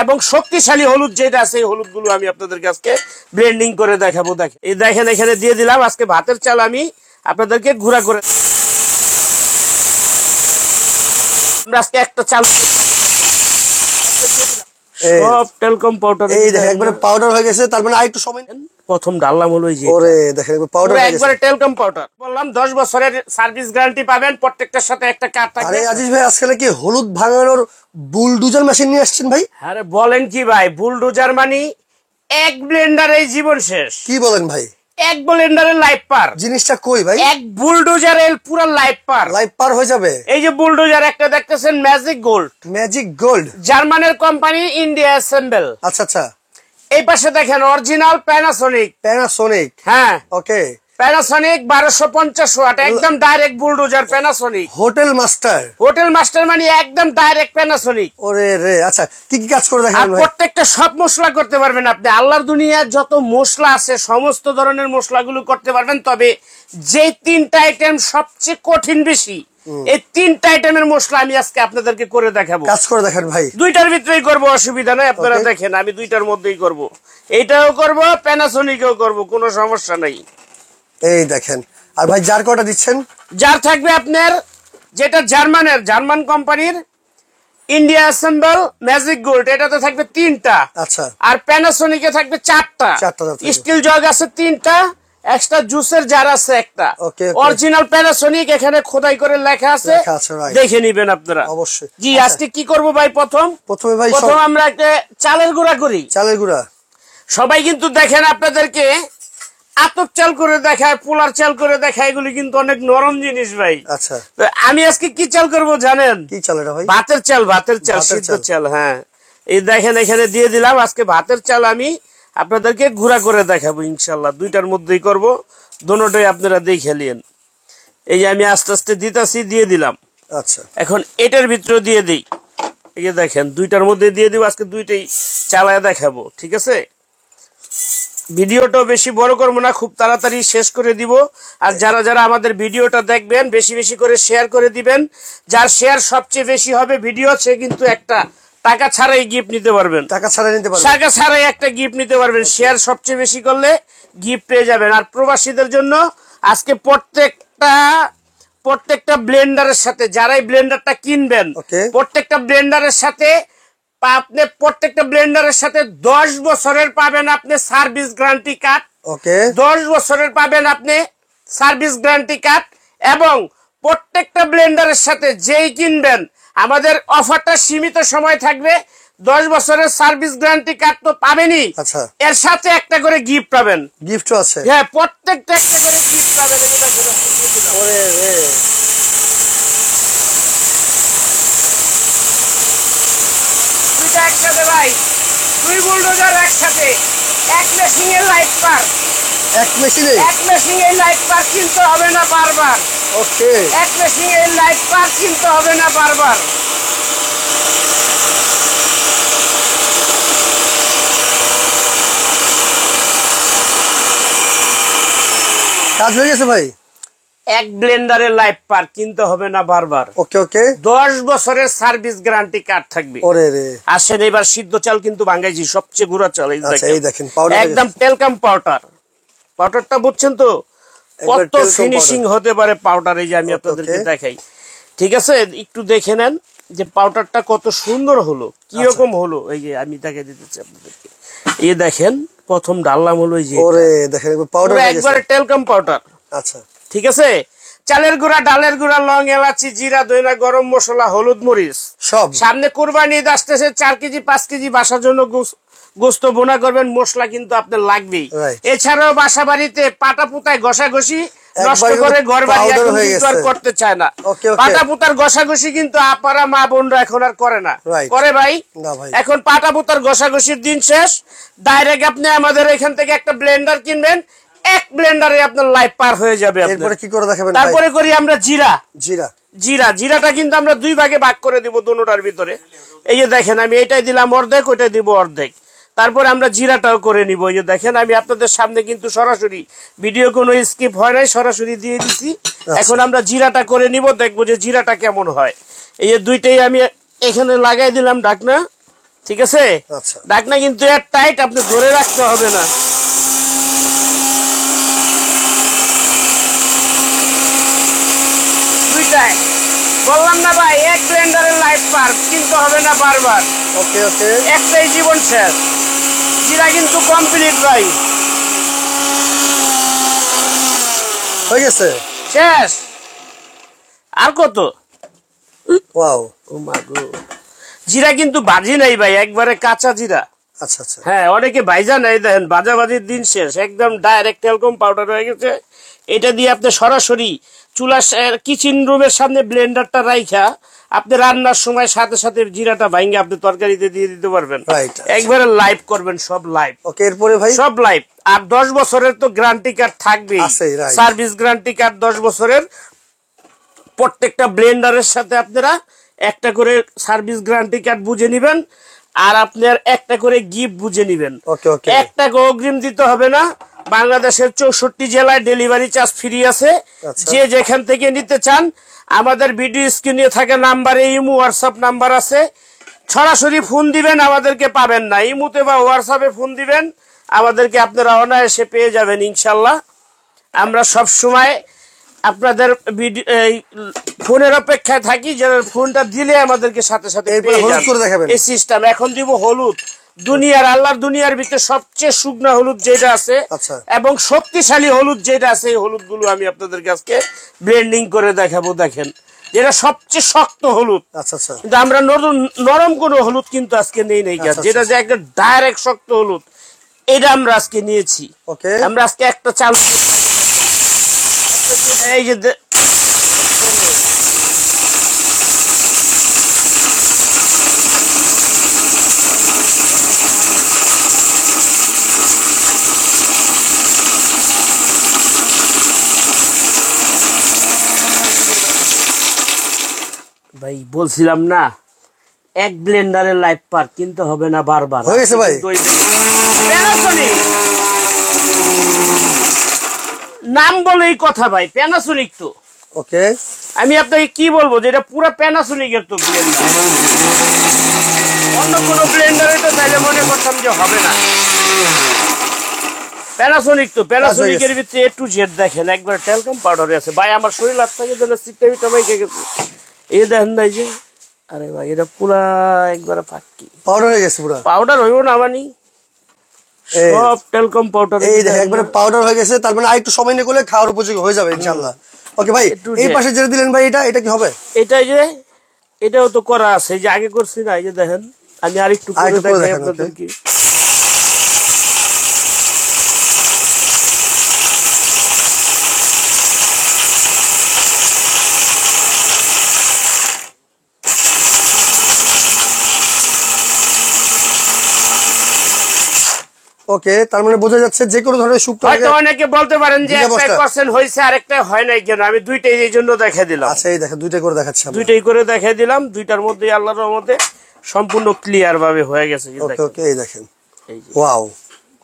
এবং শক্তিশালী হলুদ যেটা আছে এই হলুদগুলো আমি আপনাদের কাছে ব্লেন্ডিং করে দেখাবো। দেখেন এই দেখেন এখানে দিয়ে দিলাম। আজকে ভাতের চাল আমি আপনাদেরকে গুঁড়া করে আমরা আজকে একটা চাল সব টেলকম পাউডার এই দেখেন একবারে পাউডার হয়ে গেছে। তার মানে আরেকটু সময় প্রথম ডাললাম হলো এই যে ওরে দেখেন পাউডার হয়ে গেছে একবারে টেলকম পাউডার। বললাম 10 বছরের সার্ভিস গ্যারান্টি পাবেন, প্রত্যেকটার সাথে একটা কার্ড থাকবে। আরে আজিজ ভাই আজকাল কি হলুদ ভাঙানোর বুলডোজার মেশিন নিয়ে আসছেন ভাই? আরে বলেন কি ভাই, বুলডোজার মানে এক ব্লেন্ডারে জীবন শেষ। কি বলেন ভাই? এক ব্লেন্ডারের লাইফ পার। জিনিসটা কই ভাই? এক বুলডোজারের পুরো লাইফ পার হয়ে যাবে। এই যে বুলডোজার একটা দেখতেছেন ম্যাজিক গোল্ড। ম্যাজিক গোল্ড জার্মানের কোম্পানি, ইন্ডিয়া অ্যাসেম্বল। আচ্ছা আচ্ছা। এই পাশে দেখেন অরিজিনাল প্যানাসোনিক। হ্যাঁ ওকে। প্যানাসোনিক 1250 ওয়াট, একদম direct bulldozer Panasonic. Hotel master মানে একদম ডাইরেক্ট প্যানাসোনিক। ওরে রে। আচ্ছা কি কি কাজ করে দেখেন ভাই? প্রত্যেকটা সব মশলা করতে পারবেন আপনি। আল্লাহর দুনিয়ার যত মশলা আছে সমস্ত ধরনের মশলাগুলো করতে পারবেন। তবে যে তিনটা আইটেম সবচেয়ে কঠিন বেশি, এই তিনটা আইটেমের মশলা আমি আজকে আপনাদেরকে করে দেখাবো। কাজ করে দেখেন ভাই। দুইটার ভিতরেই করব, অসুবিধা নাই। আপনারা দেখেন আমি দুইটার মধ্যেই করব। এইটাও করব, প্যানাসোনিকও করব, কোনো সমস্যা নাই। এই দেখেন। আর ভাই জার কয়টা দিচ্ছেন? জার থাকবে আপনার যেটা জার্মান কোম্পানির ইন্ডিয়া অ্যাসেম্বল ম্যাজিক গোল্ড, এটাতে থাকবে 3টা। আচ্ছা। আর প্যানাসোনিকে থাকবে 4টা। স্টিল জগ আছে 3টা, এক্সট্রা জুসের জার আছে একটা। অরিজিনাল প্যানাসোনিক এখানে খোদাই করে লেখা আছে, দেখে নিবেন আপনারা অবশ্যই। জি আজকে কি করব ভাই? প্রথমে ভাই আমরা একটা চালের গুঁড়া করি। চালের গুঁড়া সবাই কিন্তু দেখেন আপনাদেরকে আতপ চাল করে দেখায়, পোলার চাল করে দেখায়, এগুলি কিন্তু অনেক নরম জিনিস ভাই। আচ্ছা। আমি আজকে কি চাল করব জানেন? কি চাল এটা ভাই? ভাতের চাল, সিদ্ধ চাল। হ্যাঁ এই দেখেন এখানে দিয়ে দিলাম। আজকে ভাতের চাল আমি আপনাদেরকে গুঁড়া করে দেখাবো ইনশাল্লাহ। দুইটার মধ্যেই করব, দোনোটাই আপনারা দেখে নিন। এই যে আমি আস্তে আস্তে দিতাছি, দিয়ে দিলাম। আচ্ছা এখন এটার ভিতরে দিয়ে দিই। এই যে দেখেন দুইটার মধ্যে দিয়ে দিব। আজকে দুইটাই চালায় দেখাবো, ঠিক আছে? ভিডিওটা বেশি বড় করবো না, খুব তাড়াতাড়ি শেষ করে দিব। আর যারা যারা আমাদের ভিডিওটা দেখবেন বেশি বেশি করে শেয়ার করে দিবেন। যার শেয়ার সবচেয়ে বেশি হবে ভিডিও, সে কিন্তু একটা টাকা ছাড়াই গিফট নিতে পারবেন। টাকা ছাড়াই একটা গিফট নিতে পারবেন। শেয়ার সবচেয়ে বেশি করলে গিফট পেয়ে যাবেন। আর প্রবাসীদের জন্য আজকে প্রত্যেকটা ব্লেন্ডারের সাথে, যারাই ব্লেন্ডারটা কিনবেন, প্রত্যেকটা ব্লেন্ডারের সাথে আপনি 10 বছরের পাবেন আপনি সার্ভিস গ্যারান্টি কার্ড। 10 বছরের পাবেন আপনি সার্ভিস গ্যারান্টি কার্ড। এবং প্রত্যেকটা ব্লেন্ডারের সাথে যেই কিনবেন, আমাদের অফারটা সীমিত সময় থাকবে। 10 বছরের সার্ভিস গ্যারান্টি কার্ড তো পাবেনই, এর সাথে একটা করে গিফট পাবেন। গিফটও আছে? হ্যাঁ, প্রত্যেকটা একটা করে গিফট পাবেন। একসাথে ভাই, 2 বুলডোজার একসাথে, এক মেশিনের লাইফ পার। এক মেশিনের লাইফ পার কিনতে হবে না বারবার। ওকে। এক মেশিনের লাইফ পার কিনতে হবে না বারবার। কাজ হয়ে গেছে ভাই। এক ব্লেন্ডারের লাইফ পার কিনতে হবে না বারবার। ওকে। 10 বছরের সার্ভিস গ্যারান্টি কার্ড থাকবে। আসেন এবার সিদ্ধ চাল কিন্তু ভাঙাইছি, সবচেয়ে গুঁড়া চাল। এই দেখেন একদম টেলকাম পাউডারটা বুঝছেন তো কত ফিনিশিং হতে পারে পাউডার। এই যে আমি আপনাদেরকে দেখাই, ঠিক আছে? একটু দেখে নেন যে পাউডারটা কত সুন্দর হলো, কিরকম হলো। এই যে আমি দেখাই দিতেছি আপনাদেরকে। এই দেখেন প্রথম ডাললাম হলো এই যে একবারে টেলকাম পাউডার। আচ্ছা ঠিক আছে? চালের গুঁড়া, ডালের গুঁড়া, লং, এলাচি, জিরা, ধনিয়া, গরম মশলা, হলুদ, মরিচ সব। সামনে কুরবানি ঈদ আসতেছে, 4 কেজি 5 কেজি বাসার জন্য গোস্ত বোনা করবেন, মশলা কিন্তু আপনার লাগবেই। এছাড়াও বাসা বাড়িতে পাটা পুতায় ঘষাঘষি নষ্ট করে ঘর বাড়ি এখন কিন্তু আর করতে চায় না। পাটা পুতার ঘষাঘষি কিন্তু আপারা মা বোনরা এখন আর করে না। করে ভাই? এখন পাটা পুতার ঘষাঘষির দিন শেষ। ডাইরেক্ট আপনি আমাদের এখান থেকে একটা ব্লেন্ডার কিনবেন, এক ব্লেন্ডারে আপনার লাইফ পার হয়ে যাবে। তারপরে করি আমরা জিরাটা কিন্তু আমরা 2 ভাগে ভাগ করে দিব দুটোটার ভিতরে। এই যে দেখেন আমি এটাই দিলাম অর্ধেক, ওইটাই দিব অর্ধেক। তারপরে আমরা জিরাটাও করে নিব। এই যে দেখেন আমি আপনাদের সামনে কিন্তু সরাসরি ভিডিও কোনো স্কিপ হয় নাই, সরাসরি দিয়ে দিছি। এখন আমরা জিরাটা করে নিব, দেখবো যে জিরাটা কেমন হয়। এই যে দুইটাই আমি এখানে লাগাই দিলাম ঢাকনা, ঠিক আছে, আচ্ছা ঢাকনা কিন্তু এর টাইট, আপনি ধরে রাখতে হবে না। দুইটাই বললাম না ভাই, এক ব্লেন্ডারের লাইফ পার, কিনতে হবে না বারবার। ওকে ওকে, একটাই জীবন শেষ। জিরা কিন্তু কমপ্লিট ভাই, হয়ে গেছে, শেষ। আর কত? ওয়াও, ও মা গো, জিরা কিন্তু ভাজি নাই ভাই, একবারে কাঁচা জিরা। আচ্ছা আচ্ছা, হ্যাঁ, অনেকে ভাইজা নাই, দেখেন ভাজাভাজির দিন শেষ, একদম ডাইরেক্ট টেলকম পাউডার হয়ে গেছে। এটা দিয়ে আপনি সরাসরি চুলা কিচেন রুমের সামনে ব্লেন্ডারটা রাইখা আপনি রান্নার সময় সাথে সাথে জিরাটা ভাঙে আপনি তরকারিতে দিয়ে দিতে পারবেন। রাইট, একবারে লাইভ করবেন, সব লাইভ। ওকে, এরপরে ভাই সব লাইভ। আর 10 বছরের তো গ্যারান্টি কার্ড থাকবেই, আছেই, right. সার্ভিস গ্যারান্টি কার্ড 10 বছরের। প্রত্যেকটা ব্লেন্ডারের সাথে আপনারা একটা করে সার্ভিস গ্যারান্টি কার্ড বুঝে নিবেন, আর আপনার একটা করে গিফট বুঝে নিবেন। ওকে ওকে, একটা অগ্রিম দিতে হবে না। বাংলাদেশের 64 জেলায় ডেলিভারি চার্জ ফ্রি আছে। আচ্ছা। যে যেখান থেকে নিতে চান আমাদের ভিডিও স্ক্রিনে থাকা নাম্বারে ইমো হোয়াটসঅ্যাপ নাম্বার আছে, সরাসরি ফোন দিবেন, আমাদেরকে পাবেন না। ইমোতে বা হোয়াটসঅ্যাপে ফোন দিবেন, আমাদেরকে আপনারা অনায়াসে পেয়ে যাবেন ইনশাল্লাহ। আমরা সব সময় আপনাদের ফোনের অপেক্ষায় থাকি, যে ফোনটা দিলে আমাদেরকে সাথে সাথে পেয়ে হলুদ যান। করে দেখাবেন এই সিস্টেম। এখন দিব হলুদ, আল্লাহর দুনিয়ার ভিতরে সবচেয়ে শুকনা হলুদ যেটা আছে, আচ্ছা, এবং শক্তিশালী হলুদ যেটা আছে, এই হলুদ গুলো আমি আপনাদের কাছে ব্লেন্ডিং করে দেখাবো। দেখেন, যেটা সবচেয়ে শক্ত হলুদ। আচ্ছা আচ্ছা, কিন্তু আমরা নরম কোনো হলুদ কিন্তু আজকে নেই নাই, আচ্ছা, যেটা যে একটা ডাইরেক্ট শক্ত হলুদ, এটা আমরা আজকে নিয়েছি। ওকে, আমরা আজকে একটা চাল, এই যে ভাই বলছিলাম না, এক ব্লেন্ডারের লাইফ পার, কিনতে হবে না বারবার। হয়ে গেছে ভাই, প্যানাসোনিক নাম বলেই কথা ভাই, প্যানাসোনিক তো। ওকে, আমি আপনাকে কি বলবো, যে এটা পুরো প্যানাসোনিকের তো ব্লেন্ডার। অন্য কোনো ব্লেন্ডারে তো তাইলে মনে করতাম যে হবে না। প্যানাসোনিক তো, প্যানাসোনিকের ভিতরে A to Z দেখেন, একবার টেলকম পাউডারে আছে ভাই। আমার শরীর হাত থেকে যেন সিটটা বাইকে গেছে, এই দেখেন নাই যে, আরে ভাই এটা পুরা একবার পাক্কি পাউডার হয়ে গেছে, পুরো পাউডার হইব না মানি, সব টেলকম পাউডার। এই দেখেন একবারে পাউডার হয়ে গেছে, তার মানে আরেকটু সময় নিয়ে করলে খাওয়ার উপযোগী হয়ে যাবে ইনশাআল্লাহ। ওকে ভাই, এই পাশে যেটা দিলেন ভাই, এটা কি হবে? এটাই যে, এটাও তো করা আছে, এই যে আগে করছি না, এই যে দেখেন, আমি আরেকটু করে দেখাই আপনাদেরকে। ওকে, তার মানে বোঝা যাচ্ছে যে কোনো ধরনের শুকনো। হয়তো অনেকে বলতে পারেন যে একটা পার্সেন্ট হয়েছে আরেকটা হয় নাই কেন, আমি দুইটাই এই জন্য দেখাই দিলাম। আচ্ছা, এই দেখেন দুইটা করে দেখাচ্ছি, দুইটাই করে দেখাই দিলাম, দুইটার মধ্যে আল্লাহর রহমতে সম্পূর্ণ ক্লিয়ার ভাবে হয়ে গেছে। ওকে ওকে, এই দেখেন, ওয়াও,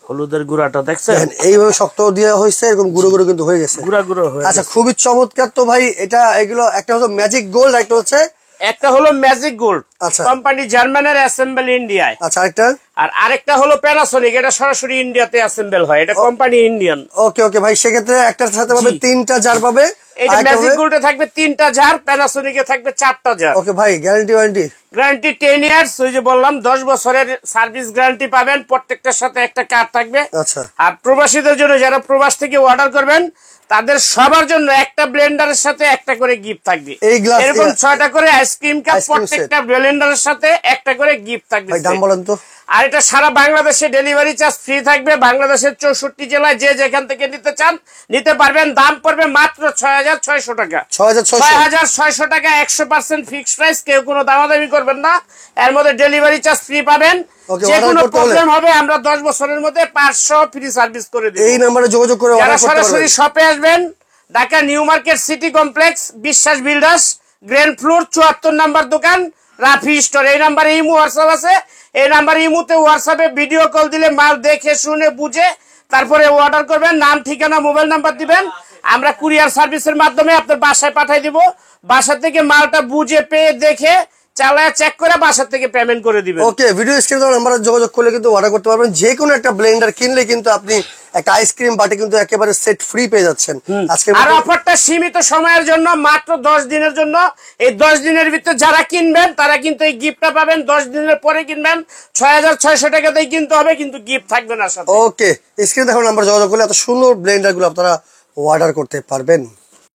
হলুদের গুঁড়াটা দেখছেন, এইভাবে শক্ত দেওয়া হয়েছে, এরকম গুঁড়ো গুঁড়ো কিন্তু হয়ে গেছে, গুঁড়া গুঁড়ো হয়ে। আচ্ছা, খুবই চমৎকার তো ভাই। এটা এগুলো একটা হলো ম্যাজিক গোল্ড, একটা হচ্ছে, একটা হলো ম্যাজিক গোল্ড, আচ্ছা, কোম্পানি জার্মানের অ্যাসেম্বল ইন্ডিয়ায়। আচ্ছা, আরেকটা, আর আরেকটা হলো প্যানাসোনিক, এটা সরাসরি ইন্ডিয়াতে অ্যাসেম্বল হয়, এটা কোম্পানি ইন্ডিয়ান। ওকে ওকে ভাই, সেক্ষেত্রে একটার সাথে পাবে 3টা জার পাবে, এটা ম্যাজিক গোল্ডে থাকবে 3টা জার, প্যানাসোনিকে থাকবে 4টা জার। ওকে ভাই, গ্যারান্টি ওয়ারেন্টি? গ্যারান্টি 10 ইয়ার্স, ওই যে বললাম 10 বছরের সার্ভিস গ্যারান্টি পাবেন, প্রত্যেকটার সাথে একটা কার্ড থাকবে। আচ্ছা, আর প্রবাসীদের জন্য, যারা প্রবাস থেকে অর্ডার করবেন, তাদের সবার জন্য একটা ব্লেন্ডারের সাথে একটা করে গিফট থাকবে। এরকম 6টা করে আইসক্রিম কাপ, প্রত্যেকটা ব্লেন্ডারের সাথে একটা করে গিফট থাকবে। ভাই দাম বলেন তো? আর এটা সারা বাংলাদেশে ডেলিভারি চার্জ ফ্রি থাকবে। বাংলাদেশের 64 জেলায় যে যেখান থেকে নিতে চান নিতে পারবেন। দাম পড়বে মাত্র 6600 টাকা। 6600 টাকা, 100% ফিক্সড প্রাইস, কেউ কোনো দামাদামি করবেন না। এর মধ্যে ডেলিভারি চার্জ ফ্রি পাবেন। যে কোনো প্রবলেম হবে আমরা 10 বছরের মধ্যে 500 ফ্রি সার্ভিস করে দেব। এই নম্বরে যোগাযোগ করে যারা সরাসরি শপে আসবেন, Dhaka new market city complex, বিশ্বাস বিল্ডার্স, গ্রাউন্ড ফ্লোর 74 নাম্বার দোকান, রাফি স্টোর। এই নাম্বারে ইমো হোয়াটসঅ্যাপ আছে, এই নাম্বারে ইমোতে হোয়াটসঅ্যাপে ভিডিও কল দিলে মাল দেখে শুনে বুঝে তারপরে অর্ডার করবেন। নাম, ঠিকানা, মোবাইল নাম্বার দিবেন, আমরা কুরিয়ার সার্ভিসের মাধ্যমে আপনার বাসায় পাঠিয়ে দিব। বাসা থেকে মালটা বুঝে পেয়ে দেখে চালায় চেক করে বাসা থেকে পেমেন্ট করে দিবেন। ওকে, ভিডিও স্ক্রিনে দেওয়া নাম্বারে যোগাযোগ করলে কিন্তু অর্ডার করতে পারবেন। যে কোনো একটা ব্লেন্ডার কিনলে কিন্তু আপনি একটা আইসক্রিম বাটি কিন্তু একেবারে সেট ফ্রি পেয়ে যাচ্ছেন আজকে। আর অফারটা সীমিত সময়ের জন্য, মাত্র 10 দিনের জন্য। এই 10 দিনের ভিতরে যারা কিনবেন তারা কিন্তু এই গিফটটা পাবেন। 10 দিনের পরে কিনবেন 6600 টাকাতেই কিনতে হবে, কিন্তু গিফট থাকবে না সাথে। ওকে, স্ক্রিনে দেখানো নাম্বার যোগাযোগ করলে এত সুন্দর ব্লেন্ডার গুলো আপনারা অর্ডার করতে পারবেন।